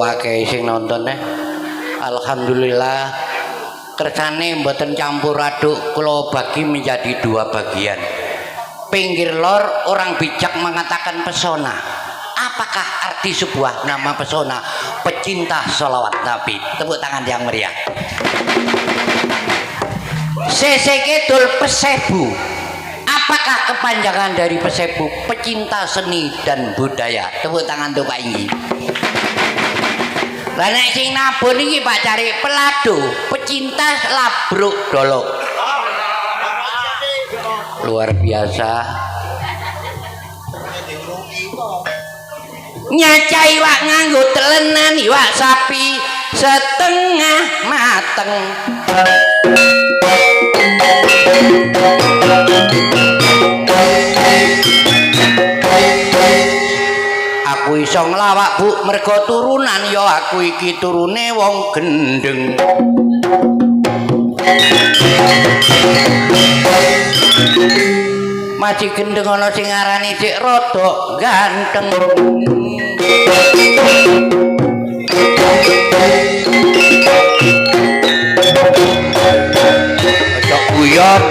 akeh sing nonton alhamdulillah kersane mboten campur aduk kula bagi menjadi dua bagian. Pinggir lor orang bijak mengatakan pesona. Apakah arti sebuah nama pesona? Pecinta sholawat Nabi. Tepuk tangan yang meriah. Sese kidul Pesebu. Apakah kepanjangan dari Pesebu? Pecinta seni dan budaya. Tepuk tangan untuk Pak Inggi. Lah nek sing nabun iki Pak cari pelado, pecinta labruk dolok. Luar biasa. Nyaca iwak nganggo telenan iwak sapi setengah mateng. Aku iso nglawak Bu mergo turunan ya aku iki turune wong gendeng. Maci gendeng ana sing ngarani sik rada ganteng. Ojo guyon.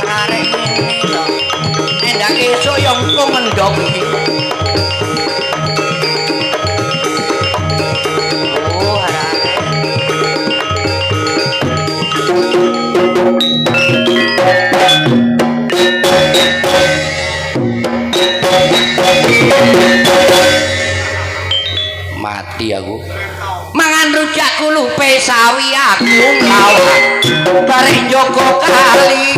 Arek ngene lho. Endang esuk yo engko mendhok iki. Mati aku mangan rujak kulupe sawi aku ngawak bareng Joko kali.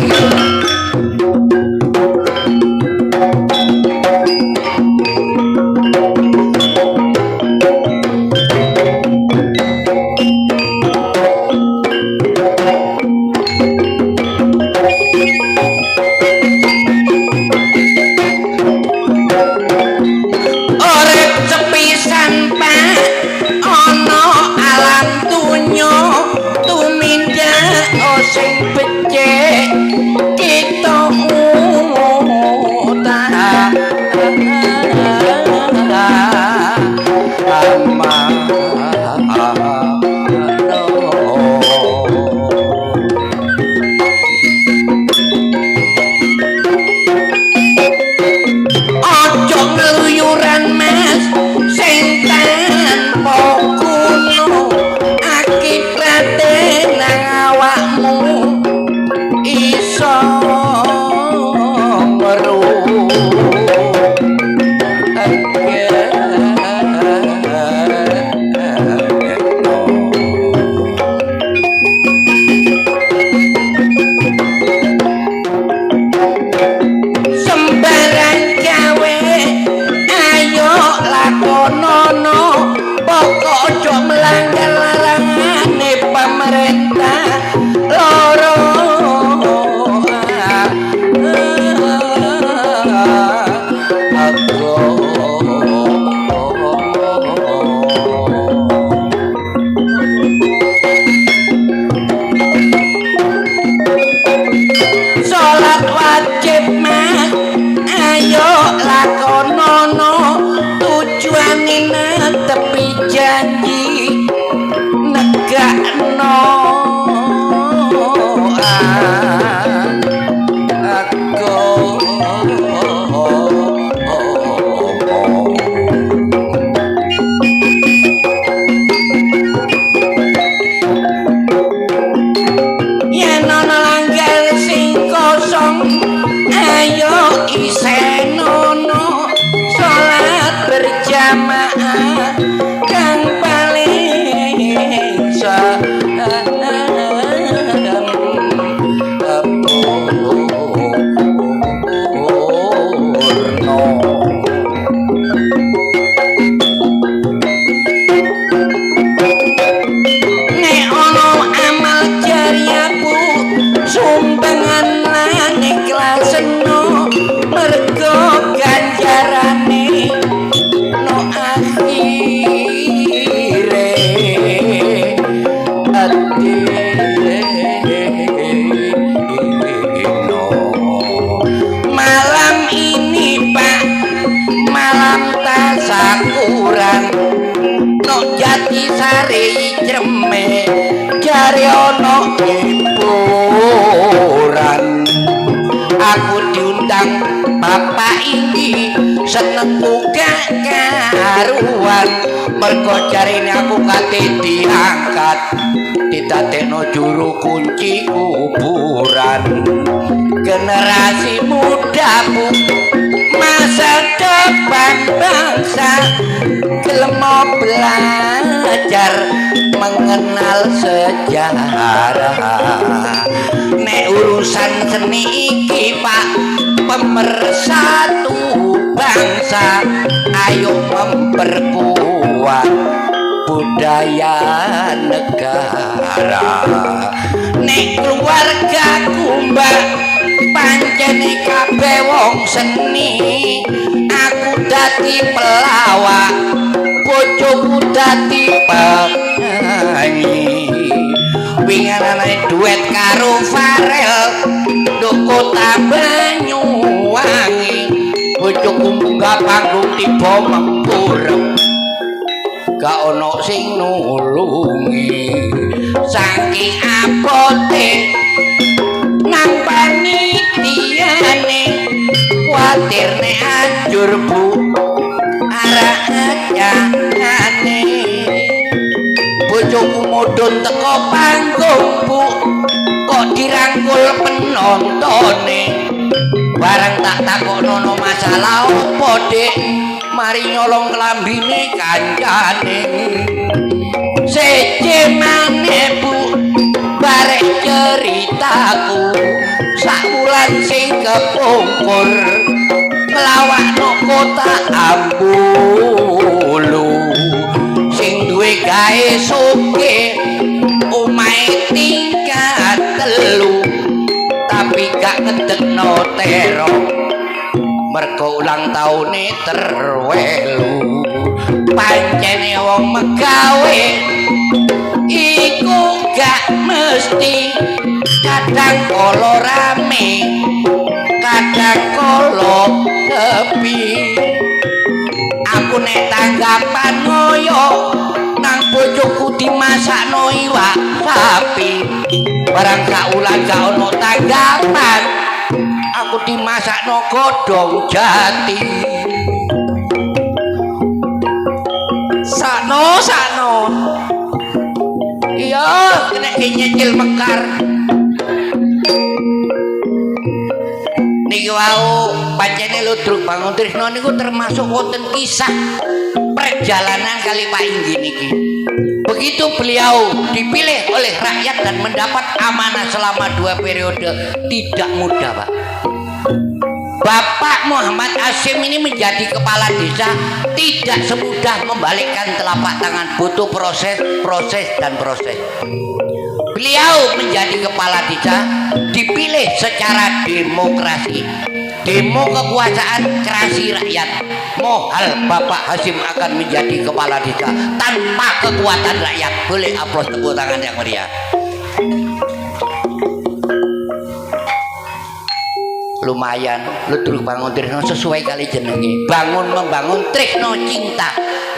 senengku gak karuan mergo jarine aku kate diangkat didadekno juru kunci kuburan generasi muda bu masa depan bangsa gelem belajar mengenal sejarah nek urusan seni iki Pak pemersatu bangsa ayo memperkuat budaya negara nek keluargaku Mbak pancene kabeh wong seni aku dadi pelawak bojoku dadi penyanyi winganane duet karo Farel nduk kota Banyuwangi bojoku munggah panggung tiba mempurep gak ono sing nulungi saking abote nang panitiane kuatir nek anjur bu arah ajane bojoku mudhun teko panggung bu kok dirangkul penontone bareng tak takonono masalah opo Dik mari nyolong klambine kancane sece maneh bu barek ceritaku sakulan sing kepungkur nglawakno kota Ambulu sing duwe gawe suke omahe tingkat 3 tapi gak ngedekno terong mergo ulang taune terwelu pancene wong megawe iku gak mesti kadang kala rame kadang kala sepi aku nek tanggapan ngoyo nang bojoku dimasakno iwak sapi barang saulan gak ono tanggapan aku dimasakno godhong jati sakno iya kena nyicil mekar niki wau pancene Ludruk Bangun Tresno niku termasuk wonten kisah perjalanan kali Pak Inggi niki begitu beliau dipilih oleh rakyat dan mendapat amanah selama 2 periode tidak mudah Pak Bapak Muhammad Hasyim ini menjadi kepala desa tidak semudah membalikkan telapak tangan butuh proses dan proses beliau menjadi kepala desa dipilih secara demokrasi demo kekuasaan kerasi rakyat mohal Bapak Hasyim akan menjadi kepala desa tanpa kekuatan rakyat boleh aplaus tepuk tangan yang meriah lumayan Ludruk Bangun Tresno sesuai kali jenenge bangun membangun Tresno cinta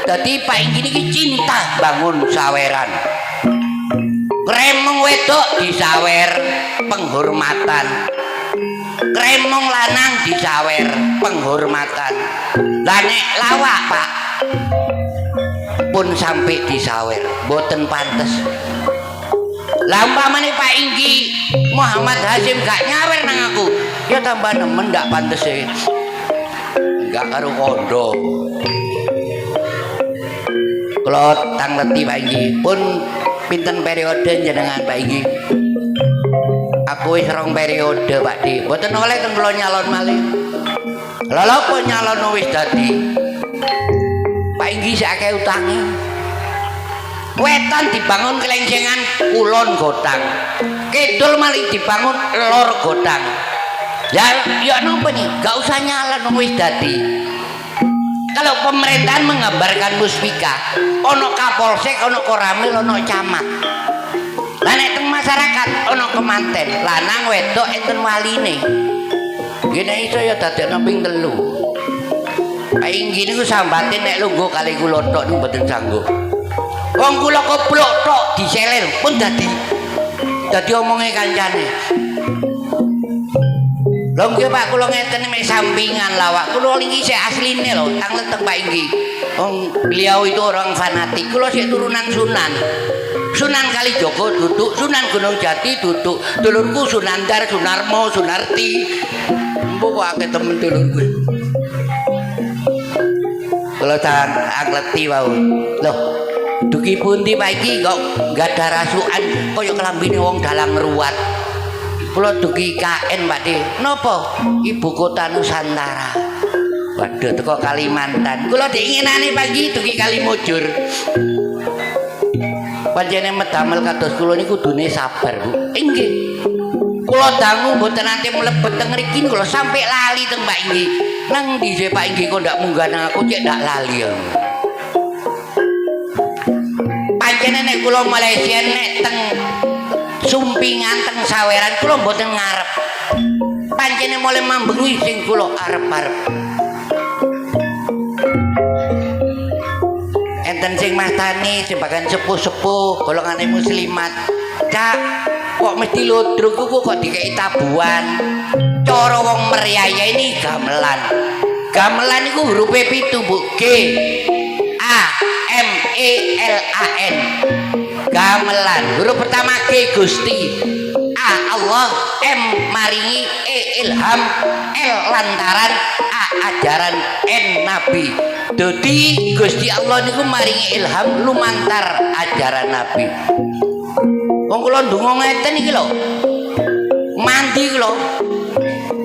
jadi Pak Inggi niki cinta bangun saweran kremong wedok disawer penghormatan kremong lanang disawer penghormatan lah nek lawak Pak pun sampai disawer boten pantes lah umpamane Pak Inggi Muhammad Hasyim gak nyawer nang aku ya tambah nemen ndak pantes e enggak karo kondo kula tangleti Pak Inggi pun pinten periode jenengan Pak Inggi aku wis 2 periode Pak Di mboten oleh kan kula nyalon malih lha apa nyalon wis dadi Pak Inggi sakake utange wetan dibangun kelengsengan kulon godang kidul malih dibangun lor godang ya napa nih gak usah nyalon wis dadi kalau pemerintahan menggambarkan muspika ono kapolsek ono koramil ono camat lah nek teng masyarakat ono kemanten lanang wedok enten waline gene iso ya dadekno ping 3 Pak Inggi niku sambate nek lungguh kali kula tok niku mboten sanggup wong kula keblok tok diselir pun dadi omonge kancane Lho nggih Pak kula ngeten mek sampingan lawak. Kula niki sik asline lho, tang leteng Pak iki. Wong beliau itu orang fanatik. Kula sik turunan Sunan. Sunan Kalijaga duduk, Sunan Gunung Jati duduk. Dulurku Sunandar, Sunarmo, Sunarti. Mbok kok akeh temen dulurku. Kula tak angleti wau. Loh, dugi pundi Pak iki kok gadah rasukan kaya kelambine wong dalang ruwat. Kula dugi KN Pak De. Napa? Ibu kota Nusantara. Waduh teko Kalimantan. Kula diinginane pagi dugi Kalimujur. Pancene medamel kados kula niku kudune sabar, Bu. Inggih. Kula dangu mboten nate mlebet teng mriki kula sampai lali teng Pak Inggih. Nang ndi Pak Inggih kok ndak munggah nang aku cek ndak lali ya. Pancene nek kula Malaysia nek teng Sumpingan teng Saweran kula mboten ngarep. Pancene mulai mambengi sing kula arep-arep. Enten sing mastani sebagian sepuh-sepuh golongane muslimat. Cak, kok mesti ludruk kok dikei tabuhan. Cara wong meriaya ini gamelan. Gamelan iku hurufe 7, Bu. G A M E L A N. Gamelan. Huruf pertama G Gusti, A Allah, M maringi, E ilham, L lantaran, A ajaran, N nabi. Dadi Gusti Allah niku maringi ilham lumantar ajaran nabi. Wong kula ndonga ngeten iki lho. Mandi kula.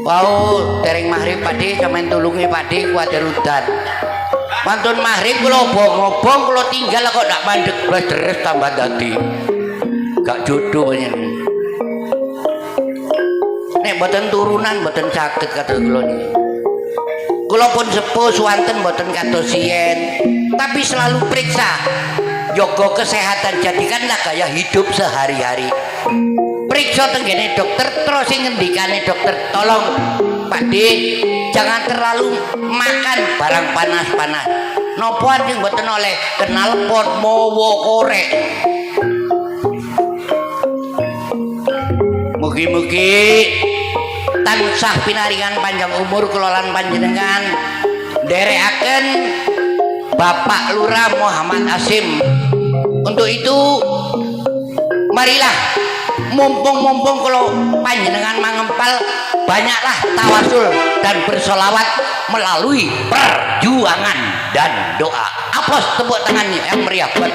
Wau dereng maghrib Pakde sampean tulungi Pakde kuwatir udan. Mantun maghrib kula obong-obong kula tinggal kok ndak mandeg blas deres tambah dadi. Gak jodoh panjenengan. Nek mboten turunan mboten saged kados kula niki. Kula pun sepuh swanten mboten kados siyen, tapi selalu periksa. Jaga kesehatan, jadikanlah gaya hidup sehari-hari. Periksa tenggene dokter terus sing ngendikane dokter, tolong Pakde jangan terlalu makan barang panas-panas. Napa sing mboten oleh knalpot mawa korek. Mugi-mugi tansah pinaringan panjang umur kula lan panjenengan nderekaken Bapak Lurah Muhammad Hasyim. Untuk itu marilah mumpung kalau panjenengan mangempal banyaklah tawasul dan bersolawat melalui perjuangan dan doa. Aplos tepuk tangannya yang meriah buat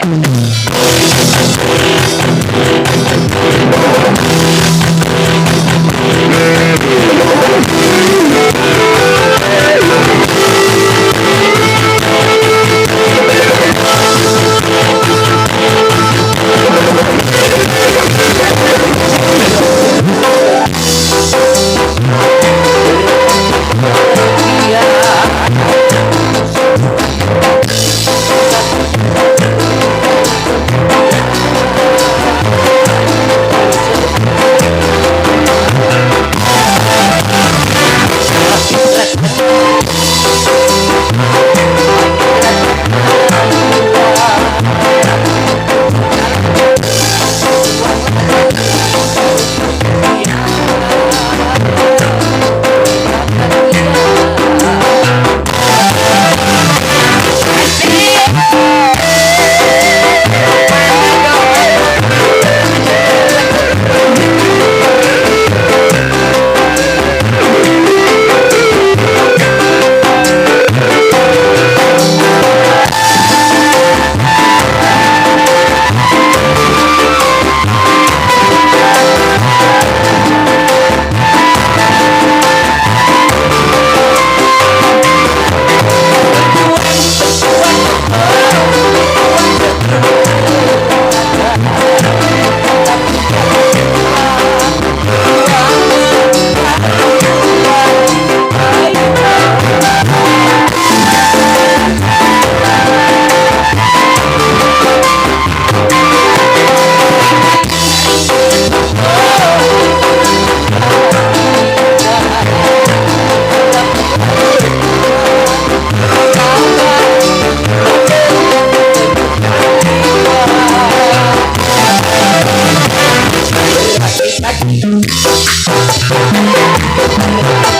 Thank you.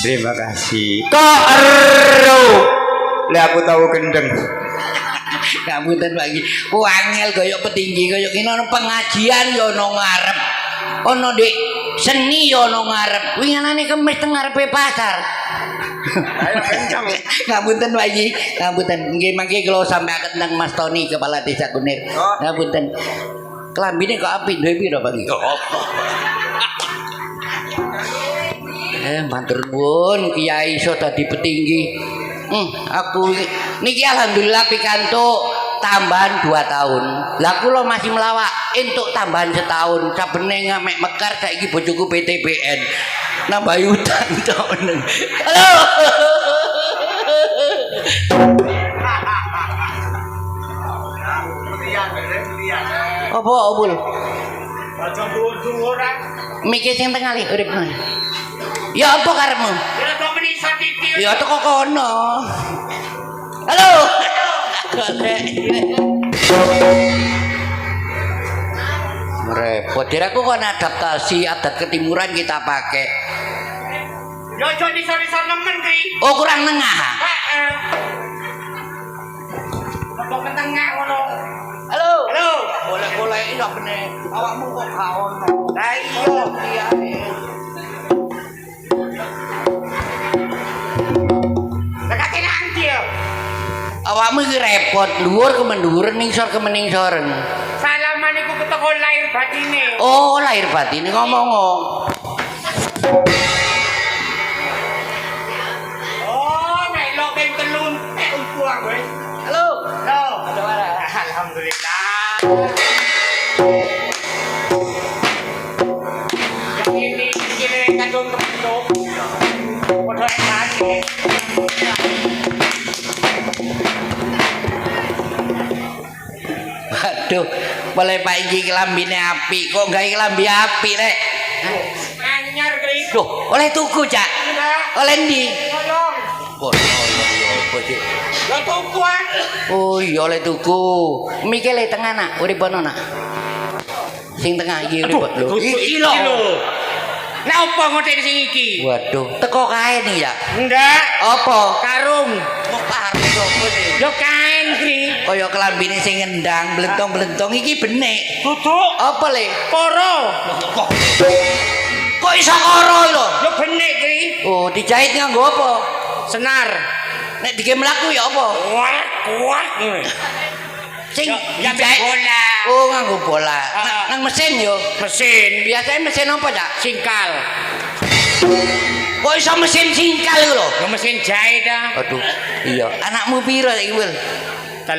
Terima kasih. Kok ero. Le aku tahu gendeng. Ngapunten lagi. Wangel kaya petinggi kaya kene ana pengajian ya ana ngarep. Ana ndek seni ya ana ngarep. Winginane kemis teng ngarepe pasar. Ayo kencang. Ngapunten lagi. Ngapunten. Nggih mangke kula sampaiaken teng Mas Tony kepala Desa Kunir. Ngapunten. Klambine kok apik duwe piro Pak iki? Matur nuwun Kiai iso dadi petinggi. Aku niki alhamdulillah pikantuk tambahan 2 tahun. Lah kula masih melawak entuk tambahan setahun. Sabene ngamek mekar saiki bojoku PTBN. Nambah utang tok. Halo. Apa obul? Aja dhuwur-dhuwur ah. Mikir sing tengah li urip. Ya apa karepmu? Ya kok menisa titik. Ya teko kono. Halo. Repot. Diraku kon adaptasi adat ketimuran kita pakai. Ya aja nisor-nisor nemen ki. Oh kurang nengah. Heeh. Kok ke tengah ngono. Halo. Halo. Boleh-boleh iki gak bener. Awakmu kok gak ono. Lah iya iya. Awakmu iki repot, dhuwur ke mendhuwur, ningsor ke meningsoren. Salaman iku keteko lahir batine. Oh, lahir batine ngomong. Oh, melok ping 3 buang wis. Halo. Halo. Alhamdulillah. Yang ini kadung kebentuk. Padha enak. Waduh, boleh Pak iki kelambine apik. Kok gawe kelambi apik rek? Anyar kri. Duh, oleh tuku, Cak. Oleh ndi? Tolong. Ya tuku ah. Oh iya oleh tuku. Mikir le tengah nak, urip ono nak. Sing tengah iki urip lho. Iki lho. Nek apa ngotek sing iki? Waduh, teko kain iki ya. Enggak. Apa? Karung. Mau karung opo sih? Yo kain kri. Kaya kelambine sing ngendang, blentong-blentong iki benek. Duduk. Apa le? Poro. Kok iso karo lho? Yo benek kri. Oh, dijahit nganggo apa? Senar. Nek dige mlaku ya apa? Kuat. Sing Ya dijahit bola. Oh, nganggo bola. Nang mesin yo. Mesin. Biasanya mesin apa, Cak? Singkal. Kok iso mesin singkal iku lho? Yo mesin jahit ah. Aduh, iya. Anakmu piro iki, Wil? 3.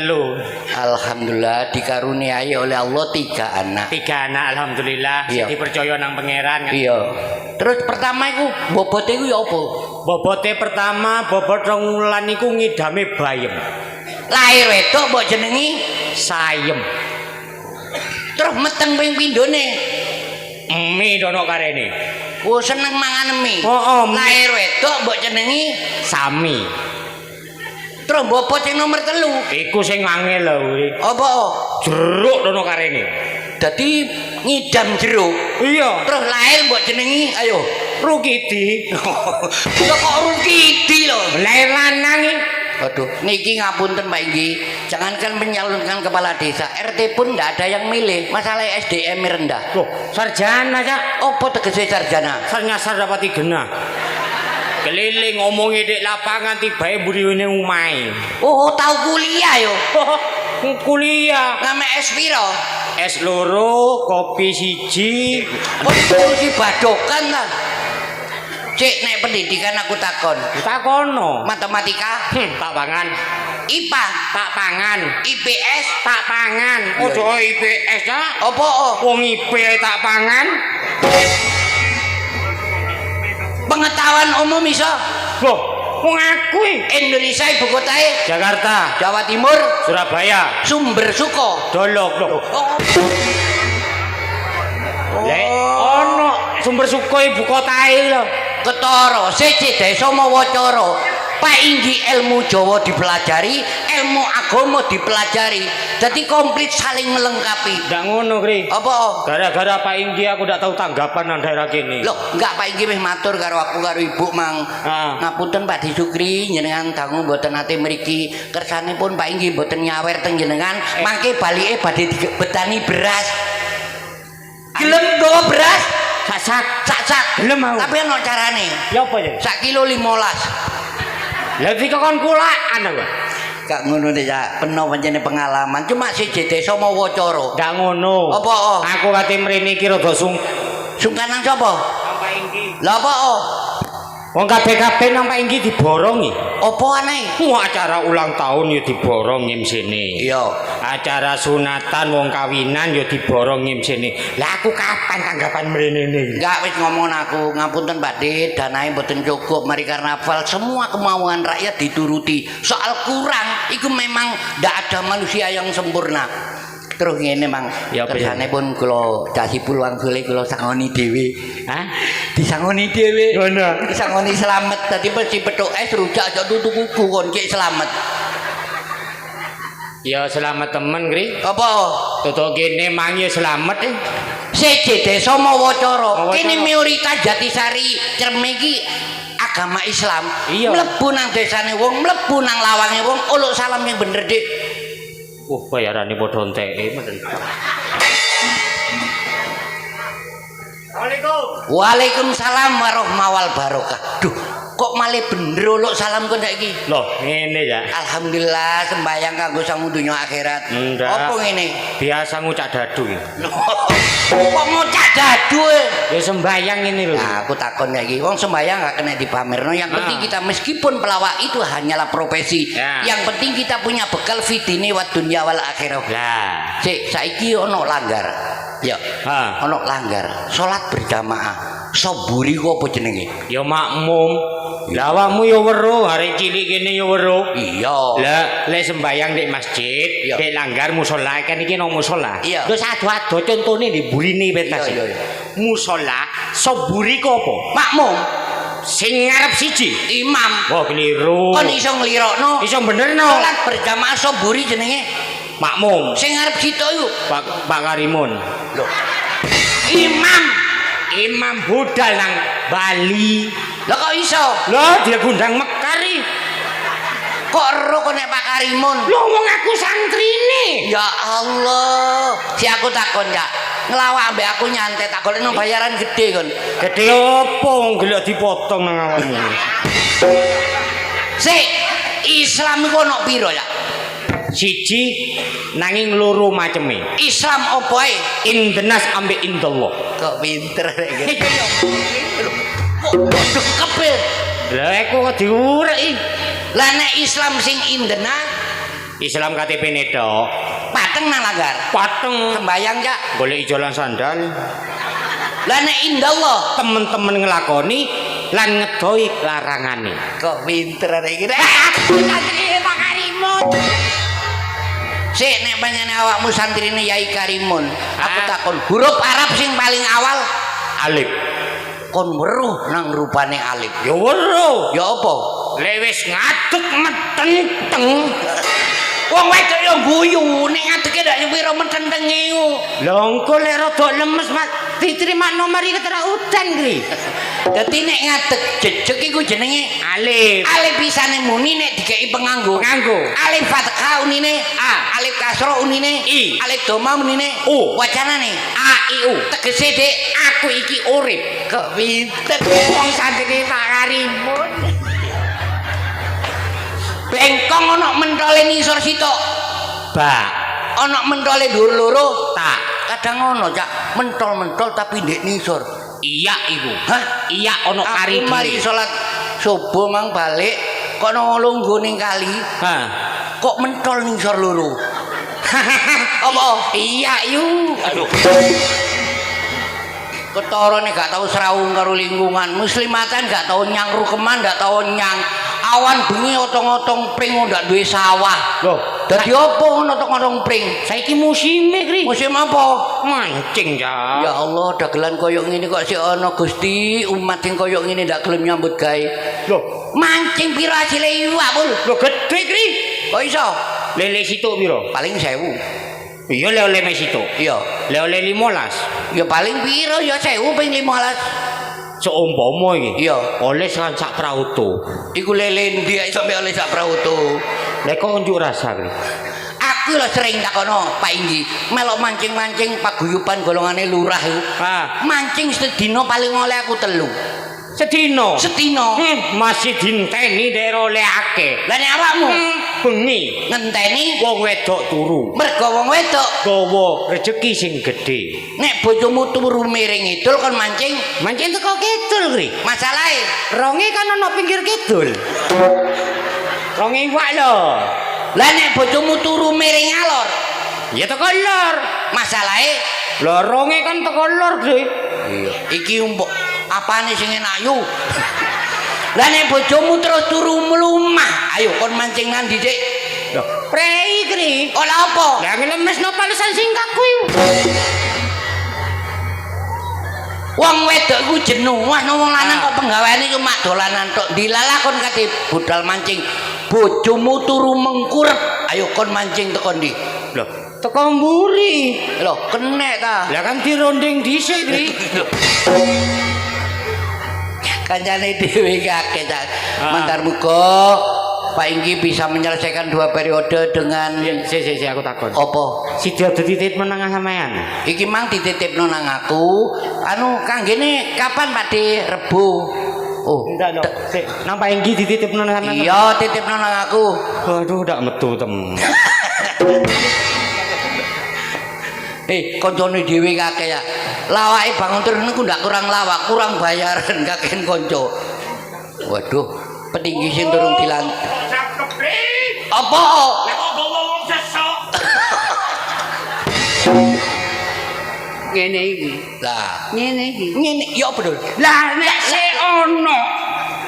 Alhamdulillah dikaruniai oleh Allah 3 anak. 3 anak alhamdulillah. Iya. Dipercaya nang pangeran. Iya. Terus pertama iku bobote iku ya apa? Bobote pertama bobot 2 wulan iku ngidame bayem. Lahir wedok mbok jenengi Sayem. terus meteng ping pindhone. Mi dono karene. Oh seneng mangan mie. Lahir wedok mbok jenengi Sami. Terus mbok apa sing nomor 3? Iku sing angel lho kuwi. Apa? Jeruk dono karene. Dadi ngidam jeruk. Iya. Terus lahir mbok jenengi ayo Rukidi. Kok Rukidi lho. Lahir lanang iki. Waduh, niki ngapunten Pak Inggi. Jangankan menyalurkan kepala desa, RT pun ndak ada yang milih. Masalah SDM rendah. Loh, sarjana Cak. Opo tegese sarjana? Nyasar dapati genah. Keliling ngomongi dek lapangan tibae mburiwene omahe. Oh, tahu kuliah yo. Kuliah. Ngame S piro? S loro, kopi siji. Oh, kursi badokan ta. Cek nek pendidikan aku takon. Takono. Matematika? Tak pangan. IPA? Tak pangan. IPS? Tak pangan. Ojo IPS ya. Apa? Wong IP tak pangan. Pengetahuan umum iso? Loh, wong aku Indonesia ibu kotae? Jakarta, Jawa Timur, Surabaya, Sumber Suko. Dolok loh. Lek Oh. ono Sumber Suko ibu kotae lho. Ketara siji desa mawacara. Pak Inggi ilmu Jawa dipelajari, ilmu agama dipelajari. Jadi komplit saling melengkapi. Ndak ngono, Kri. Apa? Gara-gara Pak Inggi aku ndak tahu tanggapan nang daerah kene. Loh, enggak Pak Inggi wis matur karo aku karo Ibu Mang. Ngapunten Pak Disukri jenengan dangu mboten nate mriki. Kersanipun Pak Inggi mboten nyawer teng jenengan, mangke balike badhe dibetani beras. Gelem nggawa beras? Sak-sak. Gelem mau. Tapi ono carane. Ya apa ya? Sak kilo 15. Lah dikon kulaan aku. Gak ngono deh ya, penuh pancene pengalaman. Cuma siji desa mawacara. Ndak ngono. Apa? Aku kate mrene iki rada Sungkanan sapa? Pak Inggi. Lah apa? Wong kabeh-kabeh nang Pak Inggi diborong iki. Apa aneh? Acara ulang tahun ya diborong MC-ne. Iya. Acara sunatan wong kawinan ya diborong MC-ne. Lah aku kapan tanggapan mrene iki? Enggak wis ngomong aku, ngapunten Pak Dit, danae mboten cukup mari karnaval, semua kemauan rakyat dituruti. Soal kurang iku memang ndak ada manusia yang sempurna. Terus ngene Mang, ya kersane pun kula dasipul wangsule kula sangoni dhewe. Hah? Disangoni dhewe. Ngono. Disangoni slamet dadi mesti petuk es rujak aja tutu kuku kon ki slamet. Ya selamat temen, Kri. Apa? Tutuk kene mang ya selamat e. Siji desa mawacara. Kene mayoritas Jatisari Cerme iki agama Islam. Iya. Mlebu nang desane wong, mlebu nang lawange wong, uluk salam yang bener, Dik. Bayarane padha enteke menen. Assalamualaikum. Waalaikumsalam warahmatullahi wabarakatuh. Duh, kok malah bener uluk salam kon saiki? Loh, ngene ya. Alhamdulillah sembayang kanggo sang dunya akhirat. Ndak. Apa ngene? Biasa ngucak dadu iki. Kok ngucak dadu? Ya sembayang ini lho. Nah, aku takon saiki. Wong sembayang gak kena dipamerno. Yang penting kita meskipun pelawak itu hanyalah profesi. Ya. Yang penting kita punya bekal fitine wa dunya wal akhirah. Lah, Sik, saiki ono langgar. Ya. ha. Ono langgar. Salat berjamaah. Soburi ku apa jenenge? Ya makmum. Lah awakmu ya weruh, arek cilik kene ya weruh. Iya. Lah, lek sembayang di masjid, Iya. di langgar musala kan iki nang musala. Iya. Terus ado-ado contone di burine pentas. Iya, iya. Musala soburi ku apa? Makmum, Sing ngarep siji. imam. Wah, keliru. Kon iso nglirokno. Iso benerno. Salat berjamaah soburi jenenge. Makmum. Sing ngarep situ yuk. Pak Karimun. Loh. Imam. Imam budal nang Bali. Lah kok iso? Loh, dia gundang mekari. Kok ero kok nek Pak Karimun? Loh, wong aku santrine. Ya Allah. Si aku takon ya. Ngelawak ambek aku nyantet takon nang bayaran gede kon. Gede apa wong gelek dipotong nang awakmu. Sik, Islam iku ono piro ya? Siji nanging loro maceme. Islam opo ae? Indenas ambek indallah. Kok pinter rek. Kok kepil. Lah aku kok diureki. Lah nek Islam sing indena Islam KTP nedok. pateng nang langgar. Pateng Sembayang ya. golek ijolan sandal. Lah nek indallah Temen-temen ngelakoni lan ngedoi larangane. kok pinter rek iki. Santri Pak Karimun. Sik nek panjenengan awakmu santrine Yai Karimun, aku takon huruf Arab sing paling awal Alif. kon weruh nang rupane Alif. Ya weruh. Ya apa? Lewis ngadeg metenteng. Wong wedok yo guyu, nek ngadeke ndak nyepiro metentenge ku. Lha engko lek rada lemes Mas diterima nomor iki udan kri. Dadi nek ngadeg jejeg iku jenenge Alif. Alif pisane muni nek dikeki penganggo. Alif fathah unine A, alif kasra unine I, alif dhamma unine U. Wacanane A I U. tegese Dik, Aku iki urip. kok pinter Wong santri tak karimun. bengkong ana mentole nisor sitok. Bak. Ana mentole dhuwur loro. Tak. Kadang ngono, Cak. Mentol-mentol tapi ndek nisor. Iya iku. Hah? Iya ana kari. Aku mari salat subuh mang balik kok ana lungguh ning kali. Hah. Kok mentol nisor loro. Apa? Iya yu. Aduh. Ketorone gak tau srawung karo lingkungan. Muslimatan gak tau nyang rukeman, gak tau nyang awan bengi otong-otong pring ndak duwe sawah. Loh, dadi opo ngono otong-otong pring? saiki musime kri. Musim apa? Mancing ya. Ya Allah, dagelan koyo ngene kok sik ana Gusti, umat sing koyo ngene ndak gelem nyambut gawe. Loh, Mancing pira asile iwak, Bul? lho gedhe kri. Kok iso? Lele situk piro? Paling 1000. Iya lele mes situk. Iya. Lele 15. Ya paling piro ya 1000 ping 15. Seumpama iki. Iya. Oleh sak prauto. Iku lele ndi iso oleh sak prauto. Lek kok unjuk rasa kri. Aku lho sering takono Pak Inggi, melok mancing-mancing paguyuban golongane lurah iku. Ah, Mancing sedina paling oleh aku 3. sedino. Sedina. Masih dinteni daerah oleh akeh. Lah nek awakmu Bengi ngenteni wong wedok turu. mergo wong wedok. Gawa rejeki sing gedhe. Nek bojomu turu miring idul kon mancing, Mancing teko kidul kri. masalahe Ronge kan ana pinggir kidul. Ronge iwak lho. lah nek bojomu turu miring alor, Ya teko lor. masalahe Lho ronge kan teko lor, Dre. iya iki umpuk apane sing enak yu. Lah nek bojomu terus turu mlumah, ayo kon mancing nandi Dik? Lho, prei kri. Ola apa? Lah ngelemesno palesan singkat kuwi. Wong wedok iku jenuh, wah wong lanang kok penggaweane cuma dolanan tok. Dilalah kon kate budal mancing. Bojomu turu mengkurep, ayo kon mancing tekan ndi? Lho, teko mburi. Lho, kenek ta. Lah kan dironding dhisik, Kri. Kancane dhewe kakek ta. Mantar muga Pak Inggi bisa menyelesaikan 2 periode dengan Si aku takon. apa? Sida dititip menengah sampean. Iki mang dititipno nang aku. Anu kanggene kapan Pak De? Rebo. Oh, Ndak no. Sik, nang Pak Enggi dititipno nang sampean. iya titipno nang aku. Waduh, ndak metu tem. Koncone dhewe kakek ya. Lawake bangun terus niku ndak kurang lawak, kurang bayaran kakek konco. Waduh, petinggi sing durung dilan. Apa? Nek kok bawa wong sesok. Ngene iki. Lah, Ngene iki. ngene ya betul. Lah nek sik ono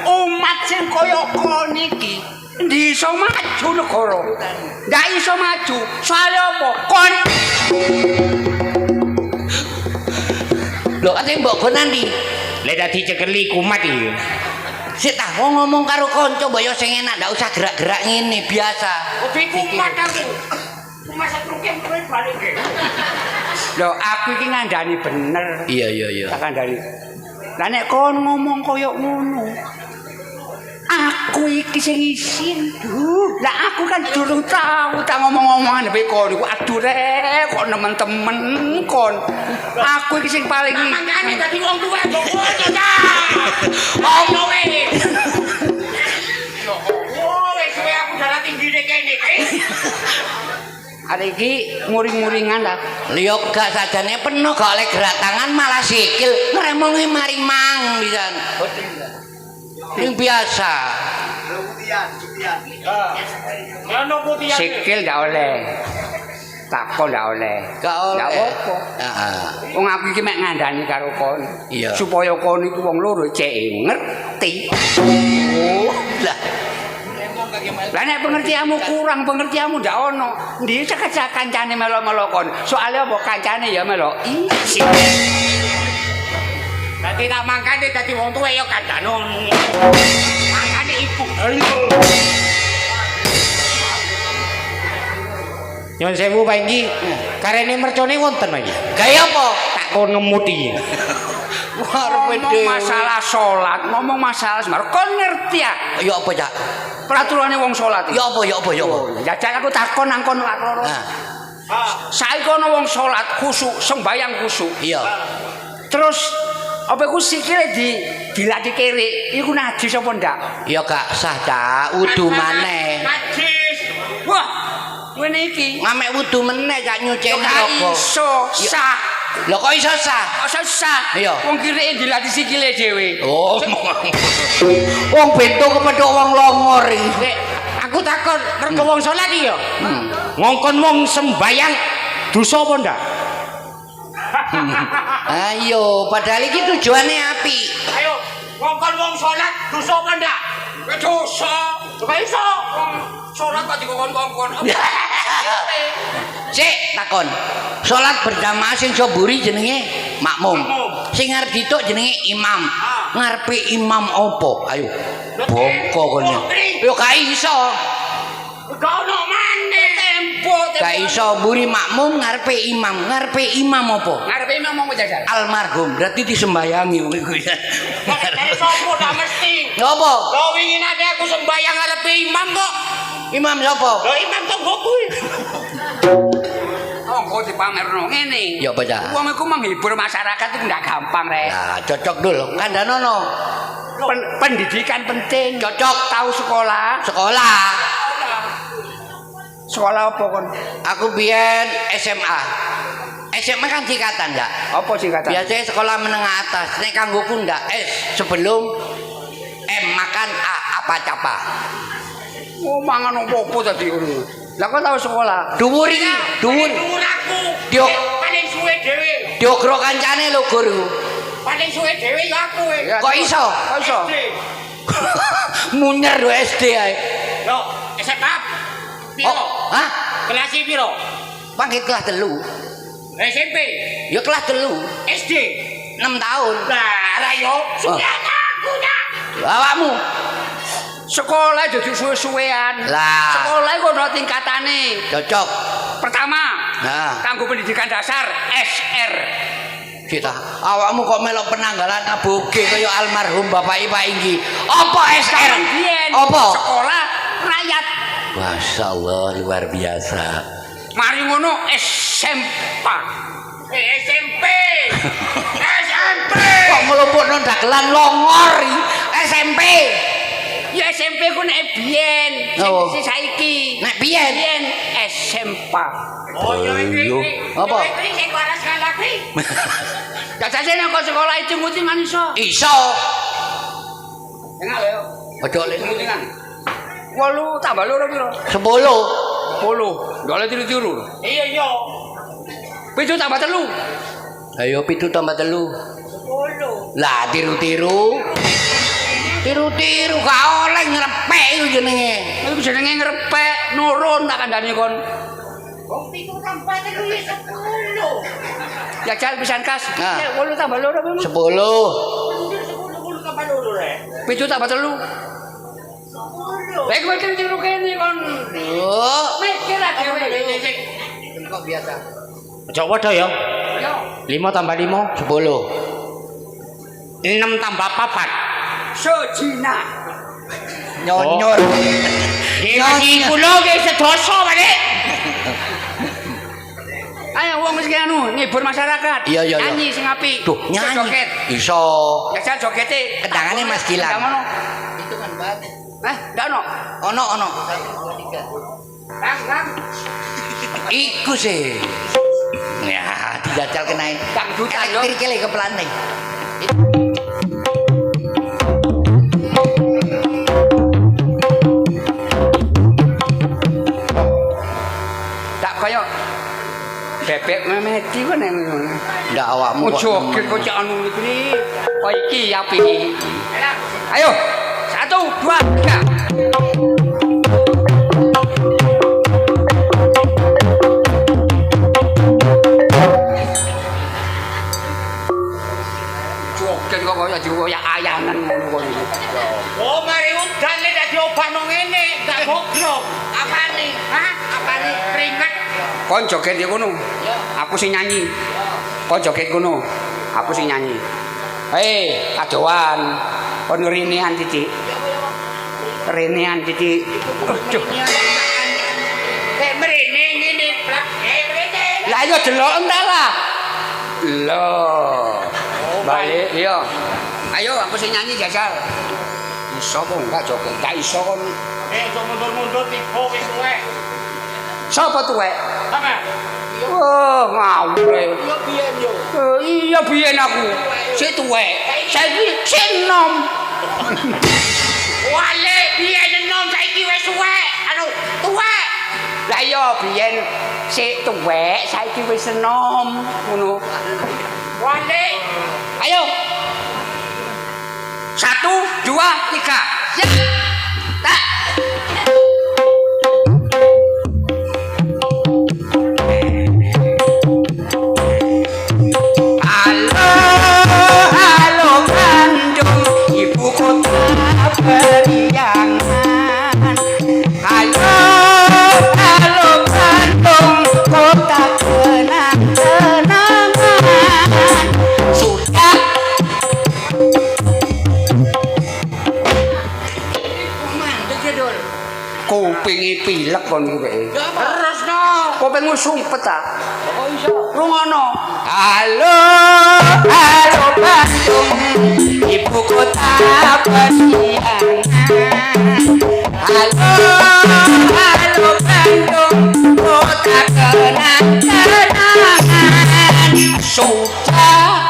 umat sing kaya kon iki ndi iso maju negara. Ndak iso maju. Soale apa? Kon Lho, ate mbok go nanti. lek dadi cekeli kumat iki. Sik ta wong ngomong karo kanca mbok yo sing enak ndak usah gerak-gerak ngene biasa. Kopi kumat aku. Kumat setruke kowe balik ke. Lho, aku iki ngandani bener. Iya. Tak kandhani. Lah nek kon ngomong kaya ngono. Aku iki sing isin. Lah aku kan durung tahu tak ngomong-ngomongan mbek kon iku aduh rek kok nemen-temen kon. Aku iki sing paling mangane dadi wong tuwa kok ta. Ayo wis. Oh, wis aku darah tinggi nek kene iki. Ada iki muring-muringan lah. Liyo gak sajane penuh gak oleh gerak tangan malah sikil ngremongi marimang pisan. Yang biasa. Sikil ndak oleh. Takon ndak oleh. Gak oleh. Ndak apa. Heeh. Wong aku iki mek ngandani karo kon. Iya. Supaya kon iku wong loro cek ngerti. Oh, lah. Lah nek pengertianmu kurang, pengertianmu ndak ono. Ndi cekak kancane melo-melo kon. Soale apa kancane ya melo. Isi. Kita mangkane dadi wong tuwa ya kandhane. Mangkane ibu. Nyuwun sewu Pak Inggi, karene mercone wonten Pak Inggi. Gaya apa? Tak kon ngemuti. Ngomong masalah salat, ngomong masalah semar. Kon ngerti ya? Ya apa, Cak? Peraturane wong salat. Ya apa, ya apa, ya apa? Jajak aku takon nang kon lak loro. Nah, Saiki ana wong salat khusyuk, sembayang khusyuk. iya. Terus apa iku sikile dilati kere, iku najis apa ndak? Ya gak sah, Cak. Wudu maneh. Najis. Wah, ngene iki. Ngamek wudu meneh Cak nyucine Kok rokok. iso sah. Lho kok iso sah? Kok sah? Iya. Wong kirike dilati sikile dhewe. Oh. Wong bento kepethuk wong longor iki. Nek aku takon mergo wong salat iki ya. Ngongkon wong sembayang dosa apa ndak? Ayo, padahal iki tujuane apik. Ayo, ngongkon wong salat dosa apa ndak? Dosa. Kok iso? Salat kok dikongkon-kongkon. Sik takon. Salat berjamaah sing soburi jenenge makmum. Sing ngarep dituk jenenge imam. Ngarepe imam opo? Ayo. Bongko kene. Yo gak iso. Gak ono maneh tempo. Gak iso mburi makmum ngarepe imam. Ngarepe imam opo? Ngarepe imam mau jajal. Almarhum. Berarti disembayangi wong iku ya. Dari sopo dak mesti. Ngopo? Lo wingi nate aku sembayang ngarepe imam kok. Imam sapa? Lo imam tonggoku. Oh, kok dipamerno ngene. Ya apa, Cak? Wong iku menghibur masyarakat itu ndak gampang, Rek. Nah, cocok dulu. Kandhanono. Pendidikan penting. Cocok. Tahu sekolah. Sekolah. Sekolah apa kon? Aku biyen SMA. SMA kan singkatan ndak? Apa singkatan? Biasanya sekolah menengah atas. Nek kanggoku ndak sebelum M makan A apa capa. Oh, mangan opo-opo tadi ngono. Lah kok tahu sekolah? Dhuwur iki, dhuwur. Dhuwur aku. Diok Paling suwe dhewe. diogro kancane lho guru. Paling suwe dhewe ya aku. Kok iso? Kok iso? Munyer lho SD ae. Loh, SMA piro? Oh, hah? Kelas piro? Pangkit kelas 3. SMP, Ya kelas 3. SD. 6 tahun. Lah, ra yo, suwe aku dah. Awakmu. Sekolah jadi suwe-suwean. Lah. Sekolah iku ono tingkatane. Cocok. Pertama, Nah, kanggo pendidikan dasar SR. kita. Awakmu kok melok penanggalan aboge kaya almarhum Bapak Pak Inggi. Apa SR? Biyen Apa? sekolah rakyat. Masya Allah luar biasa. Mari ngono SMP. SMP. SMP. Kok melumpukno dagelan longor iki? SMP. Ya SMP ku nek biyen, Oh. sing saiki. Nek biyen? Biyen SMP. Oh, iya. Apa? Sing waras kalaki. Jajane kok sekolah itu mutingan iso. Iso. Enggak lho. Ojo lek Mutingan. 8 tambah 2 piro? 10. 10. Dole tiru-tiru. Iya iya. 7 tambah 3. Ayo 7 tambah 3. 10. Lah tiru-tiru. Tiru-tiru gak oleh ngrepek iku jenenge. Iku jenenge ngrepek, nurun tak kandhane kon. Wong 7 tambah 3 wis 10. Jajal pisan kas. Nah. 8 tambah 2 piro? 10. 10 tambah 2 rek. 7 tambah 3. 10. Lek kowe tiru kene kon. Oh, Mikir aja kowe. kok biasa. Ojo padha ya. Yo. 5 tambah 5 10. 6 tambah 4. Sejina. Nyonyor. Iki kula ge sedoso balik. Ayo wong wis anu ngibur masyarakat. Iya, iya, iya. Nyanyi sing apik. Tuh, nyanyi. Joget. Iso. Jajal jogete. Kendangane Mas Gilang. Kendang ono. Itu kan banget. Ndak ono. Ono. 1, 2, 3. Lang. Iku sih. Ya, dijajal kenain. Dangdutan yo. Kiri-kiri ke pelane. Tak kaya bebek memeti kan yang Ndak awakmu kok. joget kok cak anu iki. Oh iki apik iki. Ayo. 1, 2, 3. Joget kok Bobrok. Apane? Hah? Apane? Keringet. Kon joget ya kono. Aku sing nyanyi. Kon joget kono. Aku sing nyanyi. Hei, kadoan. Kon renean titik. Renean titik. Aduh. Kayak merene ngene plak. Merene. Lah yo delok entar lah. Loh. Balik yo. Ayo aku sing nyanyi jajal. Iso kok enggak joget. Enggak iso kon. Sok mundur-mundur tiba wis tuwek. Sapa tuwek? Apa? Oh, ngawur. Yo biyen yo. Iya biyen aku. Sik tuwek. Saiki sik enom. Wale biyen enom saiki wis tuwek. Anu, tuwek. Lah iya biyen sik tuwek, saiki wis enom. Ngono. Wale. Ayo. 1 2 3. Siap. Tak. Halo Bandung, ibu kota periangan. Halo Bandung, kota kenang-kenangan. Sudah. Kupingi pilek kon kuwi. Terus no. Kupingmu sumpet ta? Oh iso. Rungono. Halo Bandung, ibu kota periangan. Halo Bandung, kota kenang-kenangan. Sudah.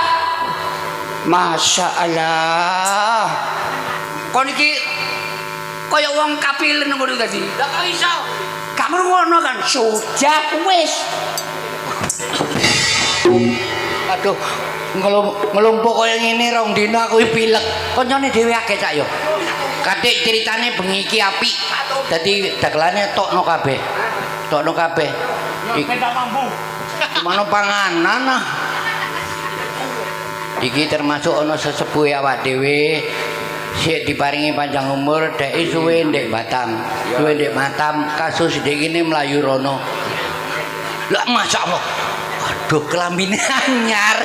Masya Allah. Kon iki kaya wong kapilen ngono tadi. Lah kok iso? Kamu ngono kan sudah wis. Aduh, ngelumpuk kaya ngene rong dina aku pilek. Koncone dhewe akeh cak yo. Katik ceritane bengi iki apik. Dadi dagelane tokno kabeh. Tokno kabeh. Tak mampu. Mano panganan ah. Iki termasuk ana sesepuhe awak dhewe. Sik diparingi panjang umur, dek suwe ndek Batam. Suwe ndek Batam, kasus dek ini melayu rono. Lah masyaallah. Aduh kelambine anyar.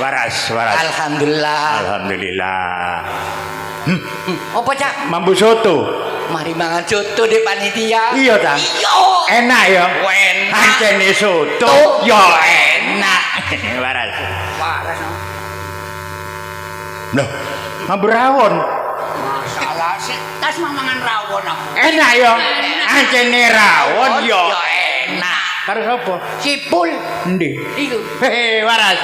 Waras. Alhamdulillah. Alhamdulillah. Apa cak? Mambu soto. Mari mangan soto di panitia. Iya ta? Iya. Enak ya? Enak. Ancene soto. Ya enak. Waras. Waras. Loh, mambu rawon. Masalah sih, tas mangan rawon aku. Enak ya? Ancene rawon ya enak. Karo sapa? Sipul. Endi? Iku. Hehe, waras.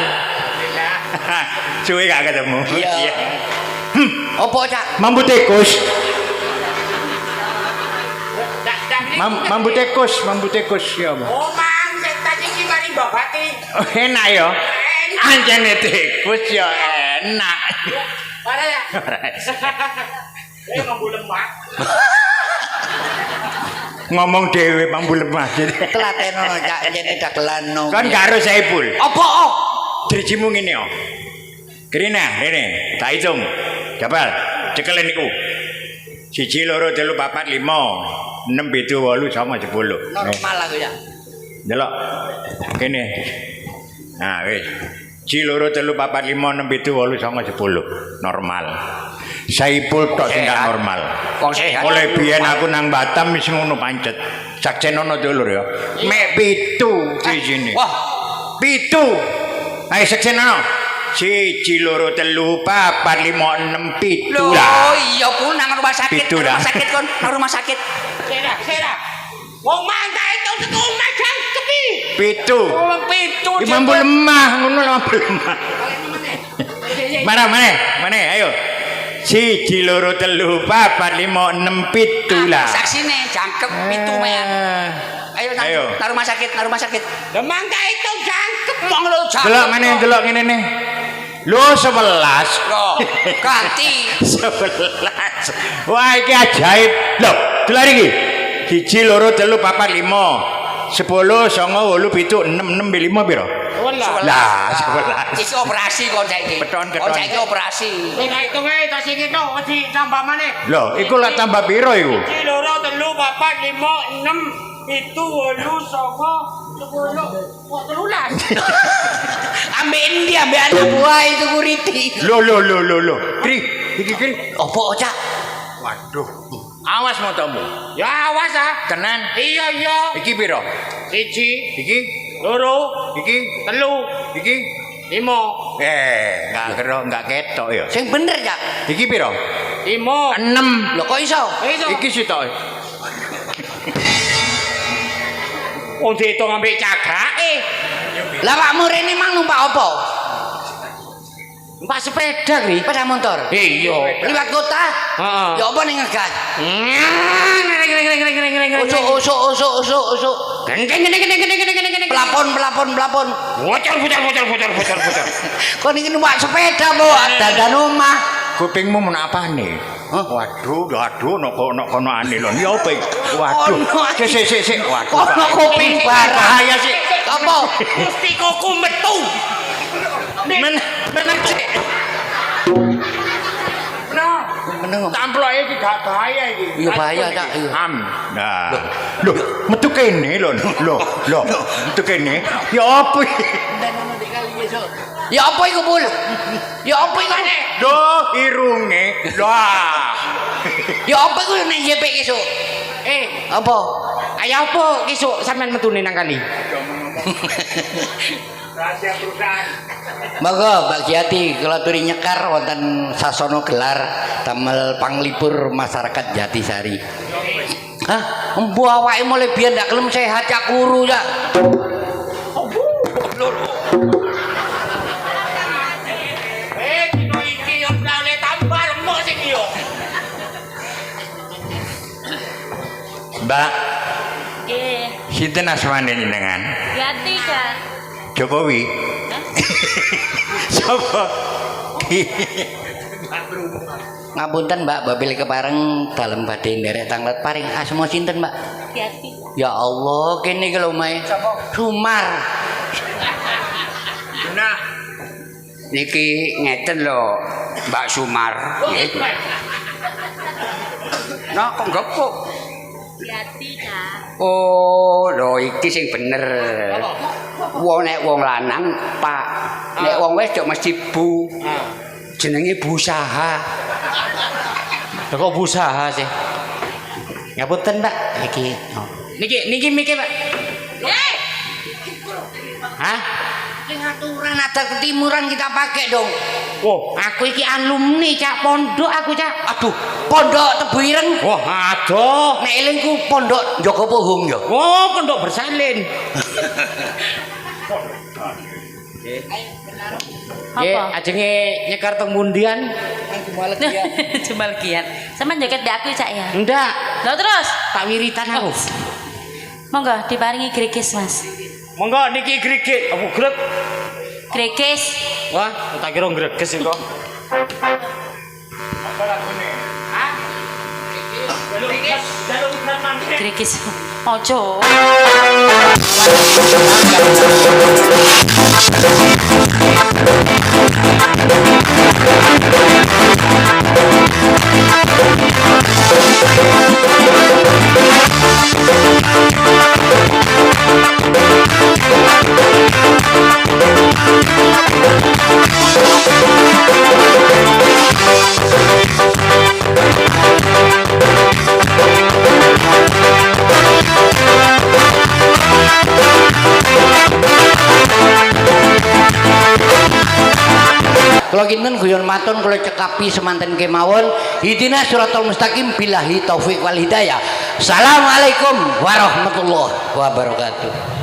Suwe gak ketemu. Iya. Apa cak? Mambu tikus. Mambu tikus ya apa? Oh mang, tadi iki mari babati. Oh, enak ya? Ancene tikus ya enak. Ora ya. Mambu lemak. Ngomong dhewe mambu lemah. Telateno cak jene dagelan no. Kan karo Saipul. Apa oh? Drijimu ngene yo. Krina, rene, tak hitung. Jabal, cekelen niku. 1 2 3 4 5 6 7 8 9 10. Normal aku ya. Delok. Kene. Nah, wis. 1 2 3 4 5 6 7 8 9 10. Normal. Saipul tok sing gak normal. Wong sehat. Oleh biyen aku nang Batam wis ngono pancet. Saksenono dulur ya. Mek 7 sijine. Wah, 7. Ayo saksenono. 1 2 3 4 5 6 7 loh lah. iya pun nang rumah sakit. Pitu Nang dah. rumah sakit kon, nang rumah sakit. Sera. Wong mangga itu setuma jangkep iki. 7. Wong pitu. Mampu lemah ngono mampu lemah. Mana ayo. 1 2 3 4 5 6 7 lah. Saksine jangkep pitu men. Ayo, nang rumah sakit. Lah mangga itu jangkep. Wong lo jangkep. Delok meneh, delok ngene ne. Lho 11. Loh, ganti. 11. Wah iki ajaib. Lho, delok iki. 1 2 3 4 5 10 9 8 7 6 6 5 piro? Lah, 11. Iki operasi kon saiki. Beton. Kon saiki operasi. Sing hitung ae tas iki tok, tambah maneh. Lho, iku lak tambah piro iku? 1 2 telu papat lima enam itu wolu songo sepuluh kok telulas. Ambek endi ambek anak buah itu kuriti. Lo. Kri, iki kri. Opo cak? Waduh. Awas motomu. Ya awas ah. Tenan. Iya. Iki piro? Siji, Iki, loro, iki, telu, iki. lima, Enggak ketok ya. Sing bener cak. Iki piro? lima. 6. Lho kok iso? Itu. Iki sitok. Wong diitung ambek cagake. Lah pakmu rene mang numpak apa? Numpak sepeda kri. Sepeda motor. Iya. Liwat kota? Heeh. Ya apa ning ngegas? Usuk. Pelapon. Bocor. Kok niki numpak sepeda po dadan omah. Kupingmu men apane? Waduh, nok kono ane lho. Ya apa iki? Waduh. Sik. Waduh. Kono kuping barang. Bahaya sih. Apa? Gusti kuku metu. Meneng sik. Nah, Meneng. tamploke iki gak bahaya iki. Iya bahaya cak. Iya. Nah. Lho, metu kene lho. Metu kene. Ya apa iki? Ya apa iku bul? Ya apa iku? Duh, irunge. Wah. Ya apa iku nek jepek esuk? Apa? Kaya apa besok sampean metune nang kali? Rahasia perusahaan. Monggo Mbak Giati kula aturi nyekar wonten sasana gelar damel panglipur masyarakat Jatisari. Hah? Embu awake mulai biyen ndak kelem sehat cak kuru cak. Dino iki yo oleh tambah lemuk sing yo. Mbak, Nggih. sinten asmane jenengan? Yati kan. Jokowi. Sopo? Ngapunten Mbak, babil kepareng dalem badhe nderek tanglet paring asma sinten Mbak? Yati. Ya Allah, kene iki lho Mae. Sumar. Nah, niki ngeten lho, Mbak Sumar. Nah, kok gepuk? Yati kan. Oh, lho iki sing bener. Wong lanang, Pak. Nek wong wis cok mesti Bu. Jenenge Busaha. Lah kok usaha sih? Ngapunten, Mbak. Niki mikir, Pak. Hah? Sing aturan adat ketimuran kita pakai dong. Oh, aku iki alumni Cak pondok aku, Cak. Aduh, pondok Tebu Ireng. Wah, aduh. Nek elingku pondok Joko Pohong ya. Oh, pondok bersalin. Nggih, Apa? ajenge nyekar teng mundian. Jumal kian. Sama joget mbak aku Cak ya. Ndak, Lah terus? tak wiritan aku. Monggo diparingi gregis Mas. Monggo niki grege, apa greg? Gregis. Wah, tak kira greges kok. Gregis. Ojo. Kalau kinten guyon maton kalau cekapi semanten kemawon hidina suratul mustaqim billahi taufik wal hidayah. Assalamualaikum warahmatullahi wabarakatuh.